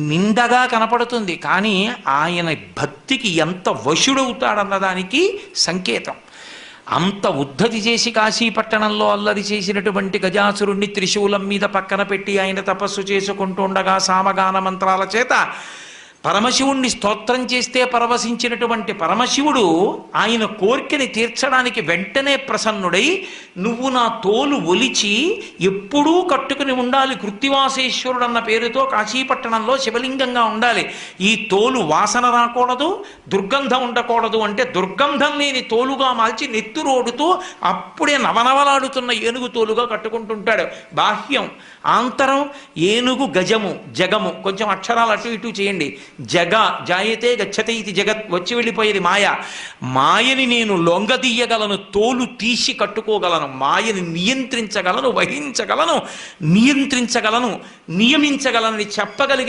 నిండగా కనపడుతుంది, కానీ ఆయన భక్తికి ఎంత వశుడవుతాడన్నదానికి సంకేతం. అంత ఉద్ధతి చేసి కాశీపట్టణంలో అల్లరి చేసినటువంటి గజాసురుణ్ణి త్రిశూలం మీద పక్కన పెట్టి ఆయన తపస్సు చేసుకుంటూ ఉండగా సామగాన మంత్రాల చేత పరమశివుణ్ణి స్తోత్రం చేస్తే పరవశించినటువంటి పరమశివుడు ఆయన కోరికని తీర్చడానికి వెంటనే ప్రసన్నుడై, నువ్వు నా తోలు ఒలిచి ఎప్పుడూ కట్టుకుని ఉండాలి, కృత్తివాసేశ్వరుడు అన్న పేరుతో కాశీపట్టణంలో శివలింగంగా ఉండాలి, ఈ తోలు వాసన రాకూడదు, దుర్గంధం ఉండకూడదు అంటే దుర్గంధం లేని తోలుగా మార్చి నెత్తురోడుతూ అప్పుడే నవనవలాడుతున్న ఏనుగు తోలుగా కట్టుకుంటుంటాడు. బాహ్యం, ఆంతరం ఏనుగు, గజము, జగము. కొంచెం అక్షరాలు అటు ఇటు చేయండి. జగ జాయతే గచ్చతే ఇది జగత్, వచ్చి వెళ్ళిపోయేది మాయ. మాయని నేను లొంగదీయగలను, తోలు తీసి కట్టుకోగలను, మాయని నియంత్రించగలను, వహించగలను, నియంత్రించగలను, నియమించగలనని చెప్పగలిగి